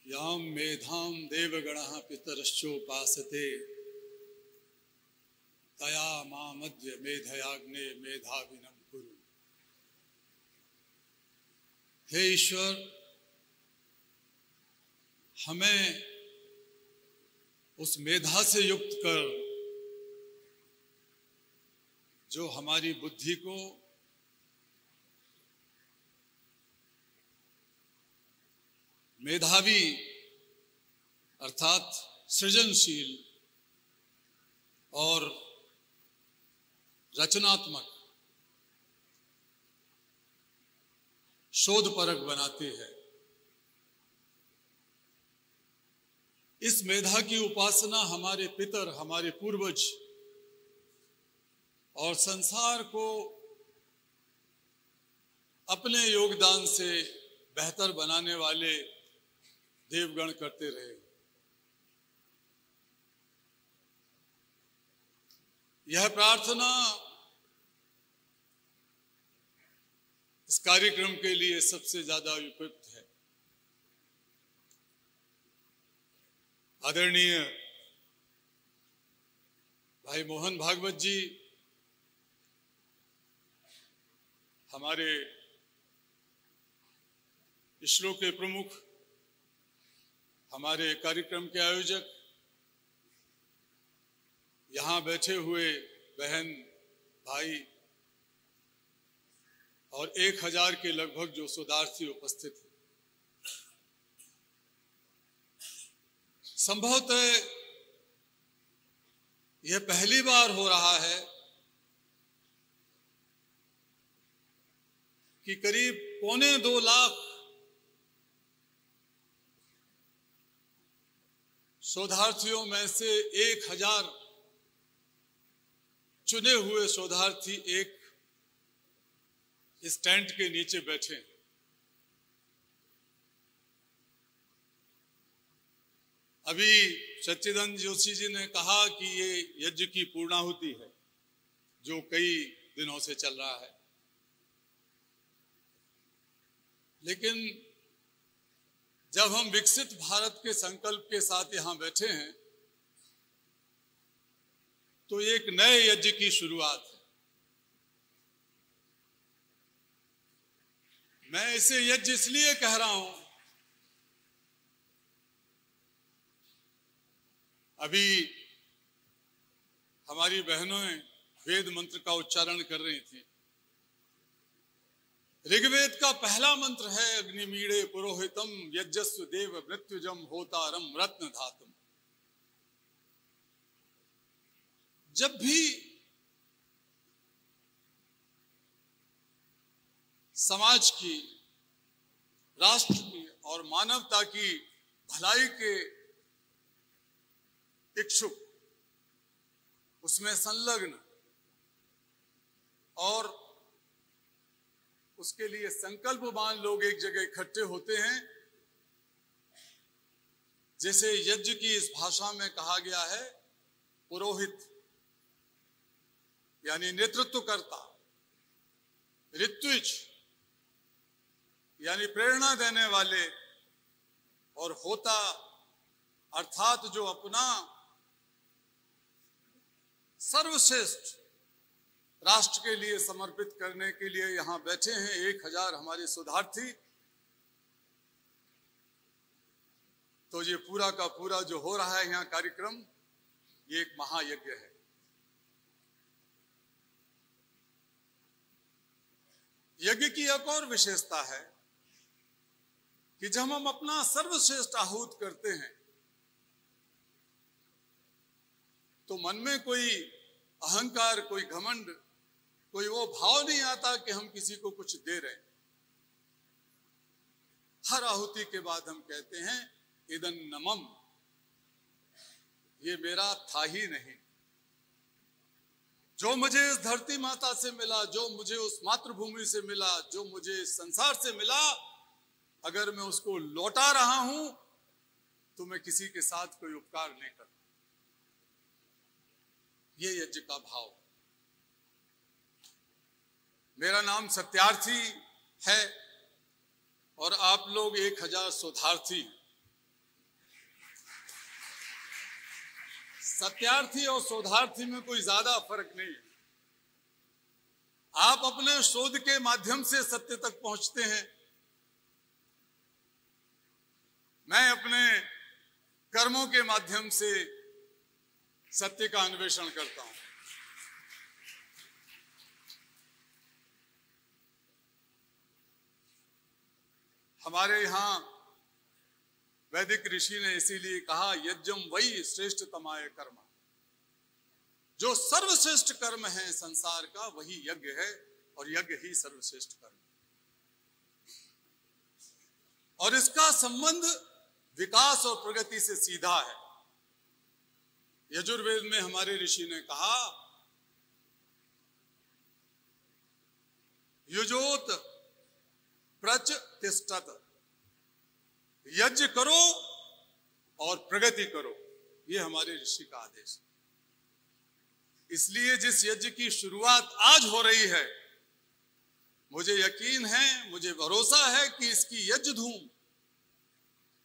याम मेधाम देवगणः पितरश्चोपासते तया मामद्य मेधयाग्ने मेधाविनम कुरु। हे ईश्वर, हमें उस मेधा से युक्त कर जो हमारी बुद्धि को मेधावी अर्थात सृजनशील और रचनात्मक शोधपरक बनाती है। इस मेधा की उपासना हमारे पितर, हमारे पूर्वज और संसार को अपने योगदान से बेहतर बनाने वाले देवगण करते रहे। यह प्रार्थना इस कार्यक्रम के लिए सबसे ज्यादा उपयुक्त है। आदरणीय भाई मोहन भागवत जी हमारे इसरो के प्रमुख, हमारे कार्यक्रम के आयोजक, यहाँ बैठे हुए बहन भाई और 1000 के लगभग जो शोधार्थी उपस्थित हैं, संभवतः यह पहली बार हो रहा है कि करीब 2.25 लाख शोधार्थियों में से 1000 चुने हुए शोधार्थी एक इस टेंट के नीचे बैठे। अभी सच्चिदानंद जोशी जी ने कहा कि ये यज्ञ की पूर्णाहुति है जो कई दिनों से चल रहा है, लेकिन जब हम विकसित भारत के संकल्प के साथ यहां बैठे हैं तो एक नए यज्ञ की शुरुआत है। मैं इसे यज्ञ इसलिए कह रहा हूं, अभी हमारी बहनों वेद मंत्र का उच्चारण कर रही थी। ऋग्वेद का पहला मंत्र है अग्निमीड़े पुरोहितम यज्ञस्व देव मृत्युजम होतारम रत्न धातुम। जब भी समाज की, राष्ट्र की और मानवता की भलाई के इच्छुक, उसमें संलग्न और उसके लिए संकल्पवान लोग एक जगह इकट्ठे होते हैं, जैसे यज्ञ की इस भाषा में कहा गया है पुरोहित यानी नेतृत्वकर्ता, ऋत्विज यानी प्रेरणा देने वाले, और होता अर्थात जो अपना सर्वश्रेष्ठ राष्ट्र के लिए समर्पित करने के लिए यहां बैठे हैं 1000 हमारे शोधार्थी। तो ये पूरा का पूरा जो हो रहा है यहाँ कार्यक्रम, ये एक महायज्ञ है। यज्ञ की एक और विशेषता है कि जब हम अपना सर्वश्रेष्ठ आहूत करते हैं तो मन में कोई अहंकार, कोई घमंड, कोई वो भाव नहीं आता कि हम किसी को कुछ दे रहे हैं। हर आहुति के बाद हम कहते हैं इदं नमम, ये मेरा था ही नहीं। जो मुझे इस धरती माता से मिला, जो मुझे उस मातृभूमि से मिला, जो मुझे इस संसार से मिला, अगर मैं उसको लौटा रहा हूं तो मैं किसी के साथ कोई उपकार नहीं करता। ये यज्ञ का भाव। मेरा नाम सत्यार्थी है और आप लोग 1000 शोधार्थी। सत्यार्थी और शोधार्थी में कोई ज्यादा फर्क नहीं है। आप अपने शोध के माध्यम से सत्य तक पहुंचते हैं, मैं अपने कर्मों के माध्यम से सत्य का अन्वेषण करता हूं। हमारे यहां वैदिक ऋषि ने इसीलिए कहा, यज्ञम वही श्रेष्ठ तमाय कर्म। जो सर्वश्रेष्ठ कर्म है संसार का वही यज्ञ है, और यज्ञ ही सर्वश्रेष्ठ कर्म। और इसका संबंध विकास और प्रगति से सीधा है। यजुर्वेद में हमारे ऋषि ने कहा, युजोत प्रच तिष्ठत, यज्ञ करो और प्रगति करो, ये हमारे ऋषि का आदेश है। इसलिए जिस यज्ञ की शुरुआत आज हो रही है, मुझे यकीन है, मुझे भरोसा है कि इसकी यज्ञ धूम,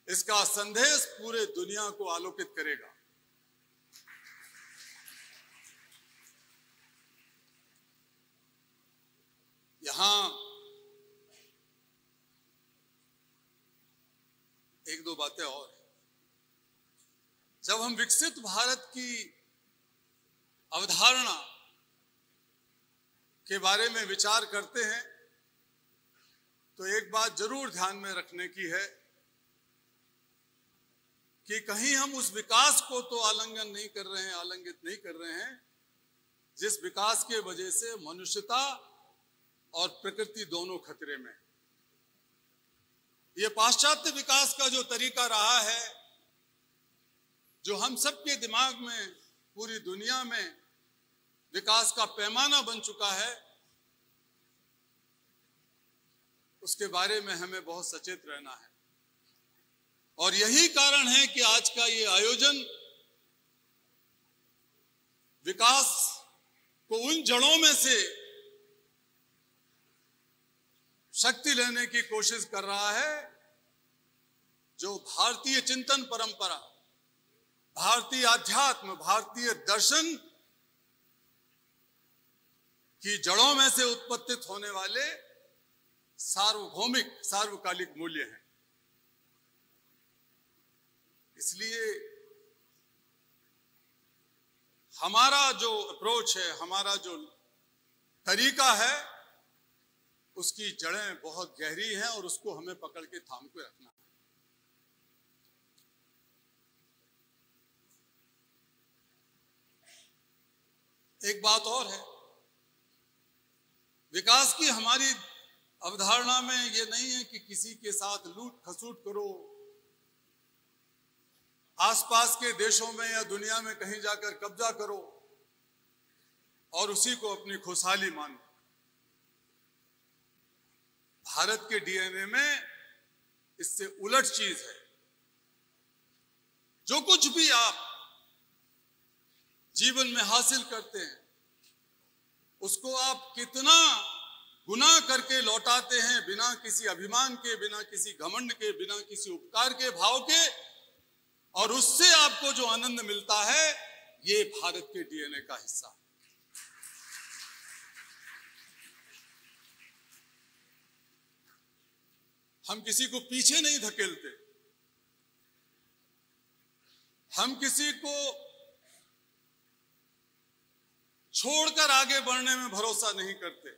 इसका संदेश पूरे दुनिया को आलोकित करेगा। यहां एक दो बातें और हैं। जब हम विकसित भारत की अवधारणा के बारे में विचार करते हैं, तो एक बात जरूर ध्यान में रखने की है कि कहीं हम उस विकास को तो आलिंगन नहीं कर रहे हैं, आलिंगित नहीं कर रहे हैं, जिस विकास के वजह से मनुष्यता और प्रकृति दोनों खतरे में। ये पाश्चात्य विकास का जो तरीका रहा है, जो हम सबके दिमाग में, पूरी दुनिया में विकास का पैमाना बन चुका है, उसके बारे में हमें बहुत सचेत रहना है। और यही कारण है कि आज का ये आयोजन विकास को उन जड़ों में से शक्ति लेने की कोशिश कर रहा है जो भारतीय चिंतन परंपरा, भारतीय अध्यात्म, भारतीय दर्शन की जड़ों में से उत्पत्तित होने वाले सार्वभौमिक, सार्वकालिक मूल्य हैं। इसलिए हमारा जो अप्रोच है, हमारा जो तरीका है, उसकी जड़ें बहुत गहरी हैं और उसको हमें पकड़ के थाम के रखना है। एक बात और है, विकास की हमारी अवधारणा में ये नहीं है कि किसी के साथ लूट खसूट करो, आसपास के देशों में या दुनिया में कहीं जाकर कब्जा करो और उसी को अपनी खुशहाली मानो। भारत के डीएनए में इससे उलट चीज है। जो कुछ भी आप जीवन में हासिल करते हैं, उसको आप कितना गुना करके लौटाते हैं, बिना किसी अभिमान के, बिना किसी घमंड के, बिना किसी उपकार के भाव के, और उससे आपको जो आनंद मिलता है, ये भारत के डीएनए का हिस्सा है। हम किसी को पीछे नहीं धकेलते, हम किसी को छोड़कर आगे बढ़ने में भरोसा नहीं करते।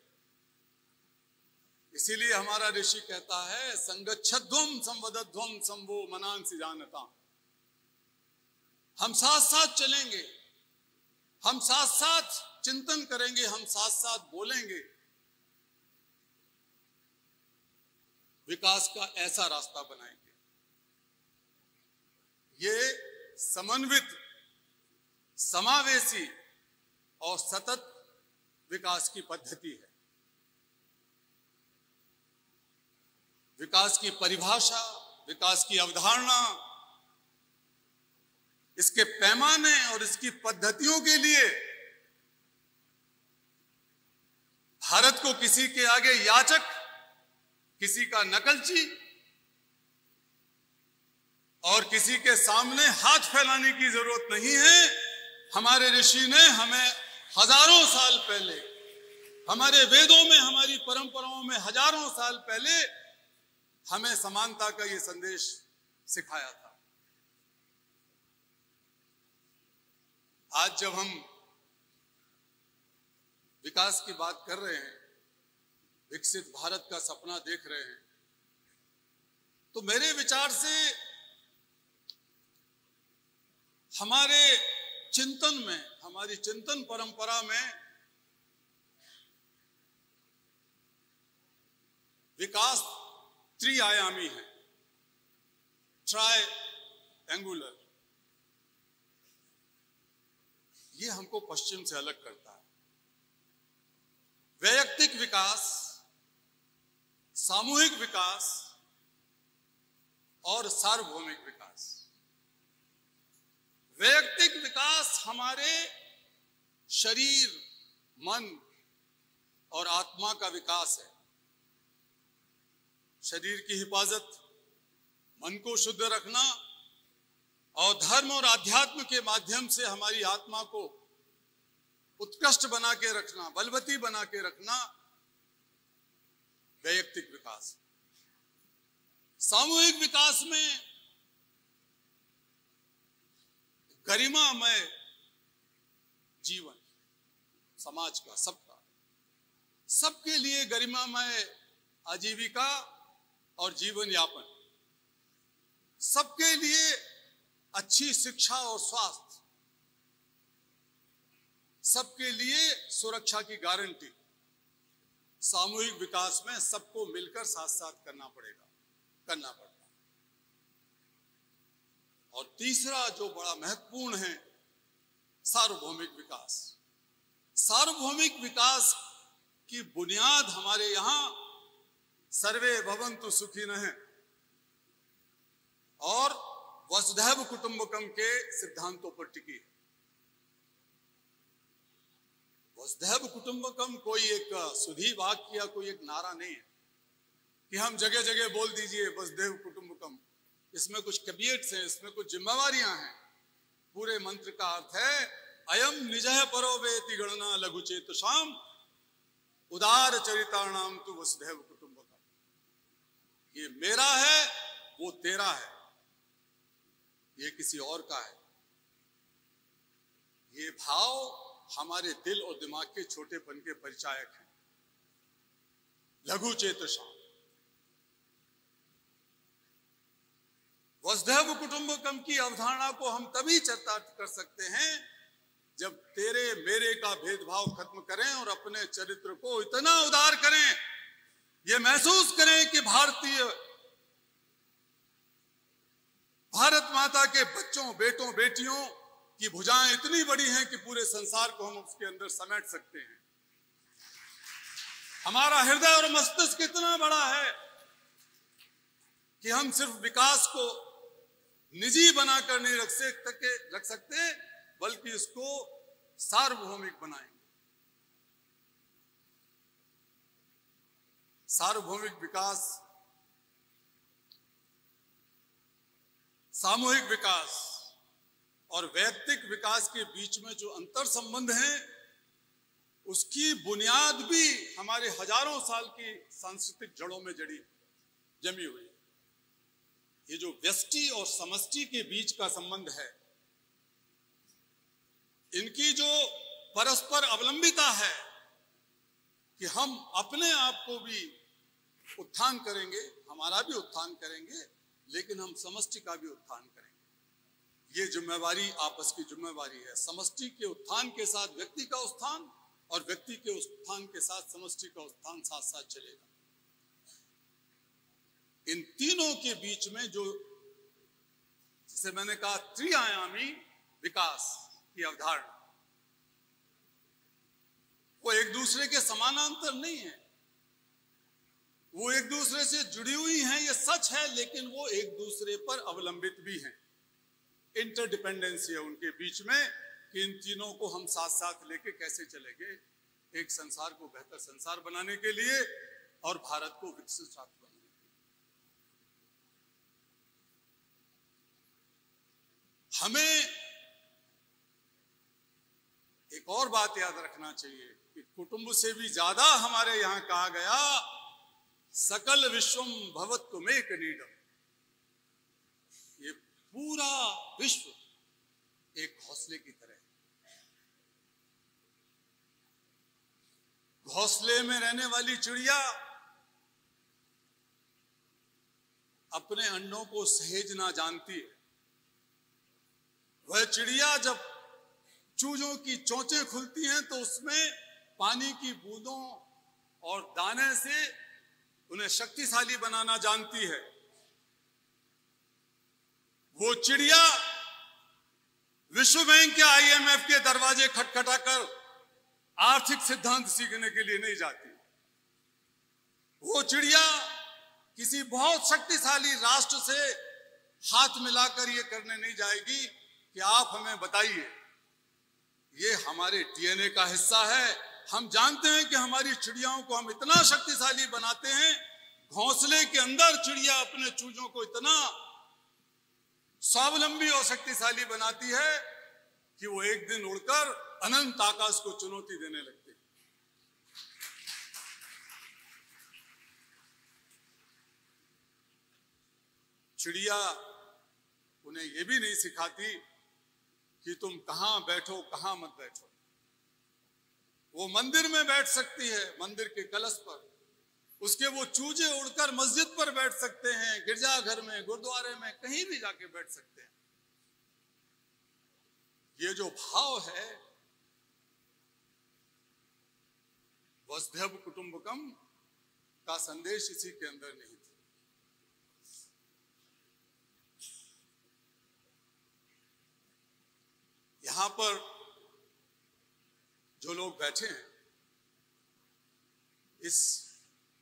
इसीलिए हमारा ऋषि कहता है, संगच्छध्वम संवदध्वम संभो मनांसि जानता। हम साथ साथ चलेंगे, हम साथ साथ चिंतन करेंगे, हम साथ साथ बोलेंगे, विकास का ऐसा रास्ता बनाएंगे। ये समन्वित, समावेशी और सतत विकास की पद्धति है। विकास की परिभाषा, विकास की अवधारणा, इसके पैमाने और इसकी पद्धतियों के लिए भारत को किसी के आगे याचक, किसी का नकलची और किसी के सामने हाथ फैलाने की जरूरत नहीं है। हमारे ऋषि ने हमें हजारों साल पहले, हमारे वेदों में, हमारी परंपराओं में हजारों साल पहले हमें समानता का ये संदेश सिखाया था। आज जब हम विकास की बात कर रहे हैं, विकसित भारत का सपना देख रहे हैं, तो मेरे विचार से हमारे चिंतन में, हमारी चिंतन परंपरा में विकास त्रिआयामी है, ट्रायंगुलर। ये हमको पश्चिम से अलग करता है। वैयक्तिक विकास, सामूहिक विकास और सार्वभौमिक विकास। वैयक्तिक विकास हमारे शरीर, मन और आत्मा का विकास है। शरीर की हिफाजत, मन को शुद्ध रखना और धर्म और आध्यात्म के माध्यम से हमारी आत्मा को उत्कृष्ट बना के रखना, बलवती बना के रखना वैयक्तिक विकास। सामूहिक विकास में गरिमामय जीवन, समाज का, सबका, सबके लिए गरिमामय आजीविका और जीवन यापन, सबके लिए अच्छी शिक्षा और स्वास्थ्य, सबके लिए सुरक्षा की गारंटी। सामूहिक विकास में सबको मिलकर साथ साथ करना पड़ता है। और तीसरा जो बड़ा महत्वपूर्ण है, सार्वभौमिक विकास। सार्वभौमिक विकास की बुनियाद हमारे यहां सर्वे भवन्तु सुखिनः और वसुधैव कुटुंबकम के सिद्धांतों पर टिकी है। वसुधैव कुटुंबकम कोई एक सुधी वाक्य या कोई एक नारा नहीं है कि हम जगह जगह बोल दीजिए वसुधैव कुटुंबकम। इसमें कुछ कैविएट्स हैं, इसमें कुछ जिम्मेवारियां हैं। पूरे मंत्र का अर्थ है अयम निजः परो वेति गणना लघु चेतसाम उदार चरिताणाम तु वसुधैव कुटुंबकम। ये मेरा है, वो तेरा है, ये किसी और का है। ये भाव हमारे दिल और दिमाग के छोटेपन के परिचायक हैं। लघु चेतसाम। वसुधैव कुटुंबकम की अवधारणा को हम तभी चरितार्थ कर सकते हैं जब तेरे मेरे का भेदभाव खत्म करें और अपने चरित्र को इतना उदार करें, ये महसूस करें कि भारत माता के बच्चों, बेटों, बेटियों की भुजाएं इतनी बड़ी हैं कि पूरे संसार को हम उसके अंदर समेट सकते हैं। हमारा हृदय और मस्तिष्क इतना बड़ा है कि हम सिर्फ विकास को निजी बनाकर नहीं रख सकते, बल्कि इसको सार्वभौमिक बनाएंगे। सार्वभौमिक विकास, सामूहिक विकास और वैयक्तिक विकास के बीच में जो अंतर संबंध है, उसकी बुनियाद भी हमारे हजारों साल की सांस्कृतिक जड़ों में जमी हुई है। ये जो व्यष्टि और समष्टि के बीच का संबंध है, इनकी जो परस्पर अवलंबिता है कि हम अपने आप को भी उत्थान करेंगे, हमारा भी उत्थान करेंगे, लेकिन हम समष्टि का भी उत्थान करेंगे। ये जिम्मेवारी आपस की जिम्मेवारी है। समष्टि के उत्थान के साथ व्यक्ति का उत्थान और व्यक्ति के उत्थान के साथ समष्टि का उत्थान साथ साथ चलेगा। इन तीनों के बीच में जो, जिसे मैंने कहा त्रिआयामी विकास की अवधारणा, वो एक दूसरे के समानांतर नहीं है, वो एक दूसरे से जुड़ी हुई हैं, ये सच है, लेकिन वो एक दूसरे पर अवलंबित भी हैं। इंटरडिपेंडेंसी है उनके बीच में कि इन तीनों को हम साथ साथ लेके कैसे चलेंगे एक संसार को बेहतर संसार बनाने के लिए और भारत को विकसित राष्ट्र बनाने के लिए। हमें एक और बात याद रखना चाहिए कि कुटुंब से भी ज्यादा हमारे यहां कहा गया, सकल विश्वम भवत्वमेक नीडम। ये पूरा विश्व एक घोंसले की तरह है। घोंसले में रहने वाली चिड़िया अपने अंडों को सहेजना जानती है। वह चिड़िया जब चूजों की चोंचें खुलती हैं तो उसमें पानी की बूंदों और दाने से उन्हें शक्तिशाली बनाना जानती है। वो चिड़िया विश्व बैंक या IMF के दरवाजे खटखटाकर आर्थिक सिद्धांत सीखने के लिए नहीं जाती। वो चिड़िया किसी बहुत शक्तिशाली राष्ट्र से हाथ मिलाकर ये करने नहीं जाएगी कि आप हमें बताइए। ये हमारे DNA का हिस्सा है। हम जानते हैं कि हमारी चिड़ियाओं को हम इतना शक्तिशाली बनाते हैं, घोंसले के अंदर चिड़िया अपने चूजों को इतना स्वावलंबी और शक्तिशाली बनाती है कि वो एक दिन उड़कर अनंत आकाश को चुनौती देने लगती है। चिड़िया उन्हें यह भी नहीं सिखाती कि तुम कहां बैठो कहां मत बैठो। वो मंदिर में बैठ सकती है, मंदिर के कलश पर। उसके वो चूजे उड़कर मस्जिद पर बैठ सकते हैं, गिरजाघर में, गुरुद्वारे में, कहीं भी जाके बैठ सकते हैं। ये जो भाव है वसुधैव कुटुंबकम का संदेश इसी के अंदर नहीं था। यहां पर जो लोग बैठे हैं, इस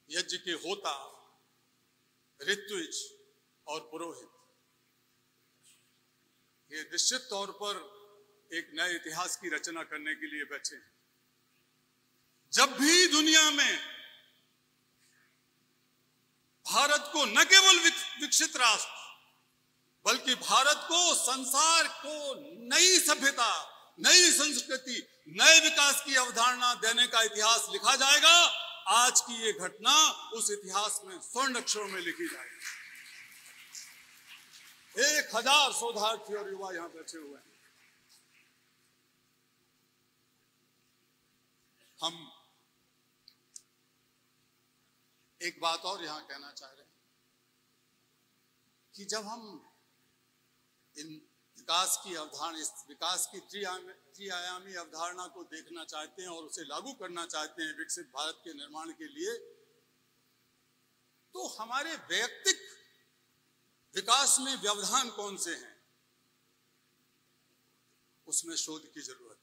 यज्ञ के होता, ऋत्विज और पुरोहित, ये निश्चित तौर पर एक नए इतिहास की रचना करने के लिए बैठे हैं। जब भी दुनिया में भारत को न केवल विकसित राष्ट्र बल्कि भारत को, संसार को नई सभ्यता, नई संस्कृति, नए विकास की अवधारणा देने का इतिहास लिखा जाएगा, आज की ये घटना उस इतिहास में स्वर्ण अक्षरों में लिखी जाएगी। 1000 शोधार्थी और युवा यहां बैठे हुए हैं। हम एक बात और यहां कहना चाह रहे हैं कि जब हम इन विकास की अवधारणा, इस विकास की त्रिआयामी अवधारणा को देखना चाहते हैं और उसे लागू करना चाहते हैं विकसित भारत के निर्माण के लिए, तो हमारे वैयक्तिक विकास में व्यवधान कौन से हैं, उसमें शोध की जरूरत है।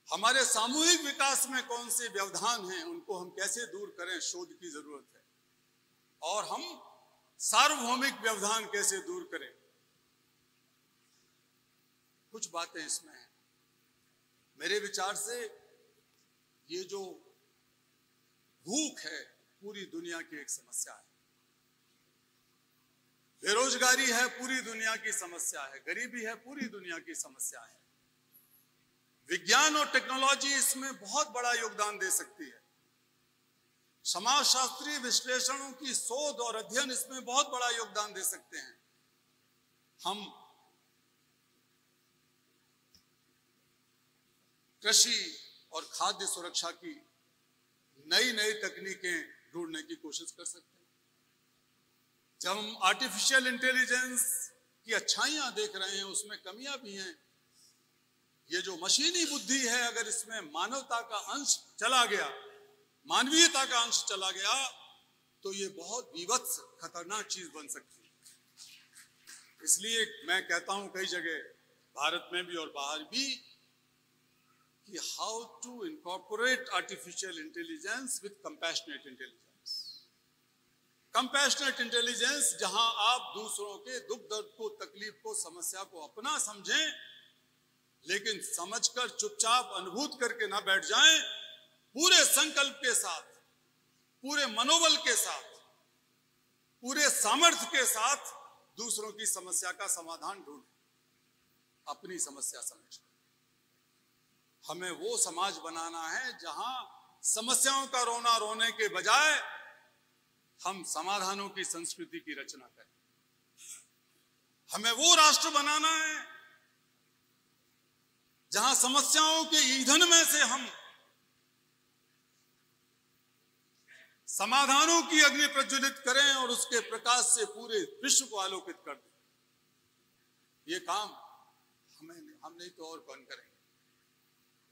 हमारे सामूहिक विकास में कौन से व्यवधान हैं, उनको हम कैसे दूर करें, शोध की जरूरत है। और हम सार्वभौमिक व्यवधान कैसे दूर करें, कुछ बातें इसमें हैं। मेरे विचार से ये जो भूख है पूरी दुनिया की एक समस्या है, बेरोजगारी है पूरी दुनिया की समस्या है, गरीबी है पूरी दुनिया की समस्या है। विज्ञान और टेक्नोलॉजी इसमें बहुत बड़ा योगदान दे सकती है। समाजशास्त्रीय विश्लेषणों की शोध और अध्ययन इसमें बहुत बड़ा योगदान दे सकते हैं। हम कृषि और खाद्य सुरक्षा की नई नई तकनीकें ढूंढने की कोशिश कर सकते हैं। जब हम आर्टिफिशियल इंटेलिजेंस की अच्छाइयां देख रहे हैं, उसमें कमियां भी हैं। ये जो मशीनी बुद्धि है, अगर इसमें मानवता का अंश चला गया, मानवीयता का अंश चला गया, तो ये बहुत विवत्स खतरनाक चीज बन सकती है। इसलिए मैं कहता हूं कई जगह, भारत में भी और बाहर भी, कि how to incorporate artificial intelligence with compassionate intelligence. Compassionate intelligence, जहां आप दूसरों के दुख दर्द को, तकलीफ को, समस्या को अपना समझें, लेकिन समझकर चुपचाप अनुभूत करके ना बैठ जाएं, पूरे संकल्प के साथ, पूरे मनोबल के साथ, पूरे सामर्थ्य के साथ दूसरों की समस्या का समाधान ढूंढें, अपनी समस्या समझकर। हमें वो समाज बनाना है जहां समस्याओं का रोना रोने के बजाय हम समाधानों की संस्कृति की रचना करें। हमें वो राष्ट्र बनाना है जहां समस्याओं के ईंधन में से हम समाधानों की अग्नि प्रज्वलित करें और उसके प्रकाश से पूरे विश्व को आलोकित कर दें। ये काम हम नहीं तो और कौन करेंगे।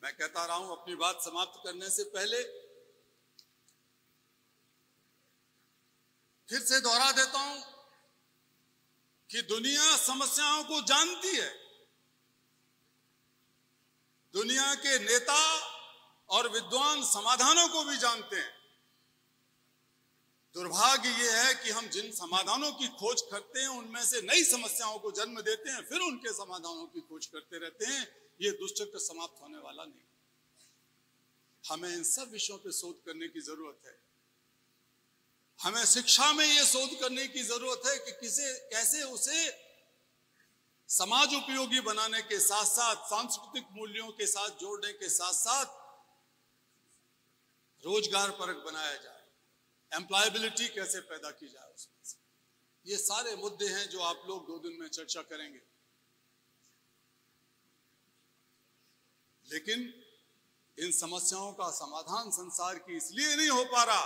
मैं कहता रहा हूं, अपनी बात समाप्त करने से पहले फिर से दोहरा देता हूं कि दुनिया समस्याओं को जानती है। दुनिया के नेता और विद्वान समाधानों को भी जानते हैं। दुर्भाग्य यह है कि हम जिन समाधानों की खोज करते हैं उनमें से नई समस्याओं को जन्म देते हैं, फिर उनके समाधानों की खोज करते रहते हैं। यह दुष्चक्र समाप्त होने वाला नहीं। हमें इन सब विषयों पर शोध करने की जरूरत है। हमें शिक्षा में यह शोध करने की जरूरत है कि कैसे उसे समाज उपयोगी बनाने के साथ साथ सांस्कृतिक मूल्यों के साथ जोड़ने के साथ साथ रोजगार परक बनाया जाए, एम्प्लॉयबिलिटी कैसे पैदा की जाए उसमें से। ये सारे मुद्दे हैं जो आप लोग 2 दिन में चर्चा करेंगे। लेकिन इन समस्याओं का समाधान संसार की इसलिए नहीं हो पा रहा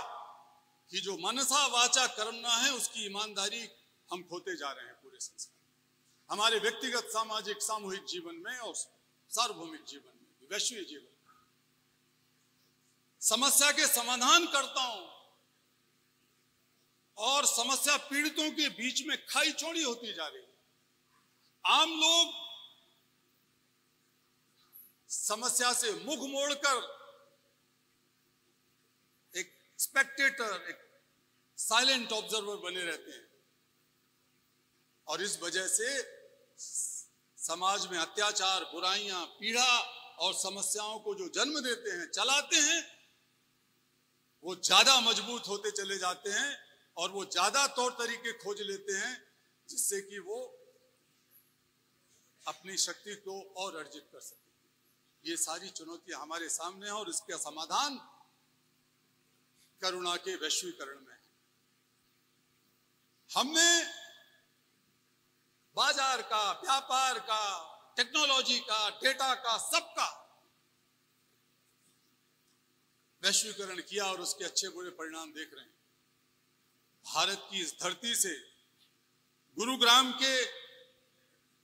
कि जो मनसा वाचा कर्मणा है उसकी ईमानदारी हम खोते जा रहे हैं पूरे संसार, हमारे व्यक्तिगत सामाजिक सामूहिक जीवन में और सार्वभौमिक जीवन में, वैश्विक जीवन में। समस्या के समाधान करता हूं और समस्या पीड़ितों के बीच में खाई चौड़ी होती जा रही है। आम लोग समस्या से मुख मोड़कर एक स्पेक्टेटर, एक साइलेंट ऑब्जर्वर बने रहते हैं और इस वजह से समाज में अत्याचार, बुराइयां, पीड़ा और समस्याओं को जो जन्म देते हैं, चलाते हैं, वो ज्यादा मजबूत होते चले जाते हैं और वो ज्यादा तौर तरीके खोज लेते हैं जिससे कि वो अपनी शक्ति को और अर्जित कर सके। ये सारी चुनौतियां हमारे सामने हैं और इसका समाधान करुणा के वैश्वीकरण में है। हमने बाजार का, व्यापार का, टेक्नोलॉजी का, डेटा का, सबका वैश्वीकरण किया और उसके अच्छे बुरे परिणाम देख रहे हैं। भारत की इस धरती से, गुरुग्राम के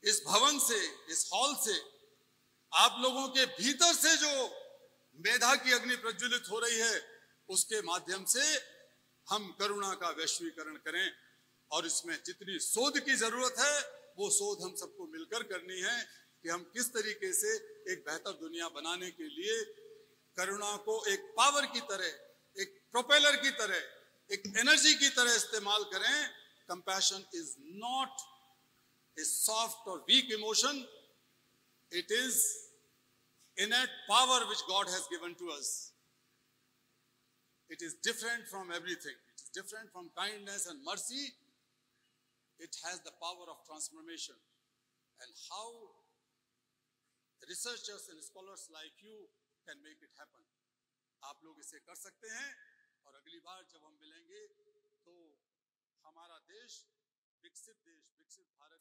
इस भवन से, इस हॉल से, आप लोगों के भीतर से जो मेधा की अग्नि प्रज्वलित हो रही है, उसके माध्यम से हम करुणा का वैश्वीकरण करें और इसमें जितनी शोध की जरूरत है वो शोध हम सबको मिलकर करनी है कि हम किस तरीके से एक बेहतर दुनिया बनाने के लिए करुणा को एक पावर की तरह, एक प्रोपेलर की तरह, एक एनर्जी की तरह इस्तेमाल करें। Compassion is not a soft और weak emotion, it is innate power which God has given to us. It is different from everything. It is different from kindness and mercy. It has the power of transformation. And how researchers and scholars like you can make it happen. आप लोग इसे कर सकते हैं और अगली बार जब हम मिलेंगे तो हमारा देश विकसित भारत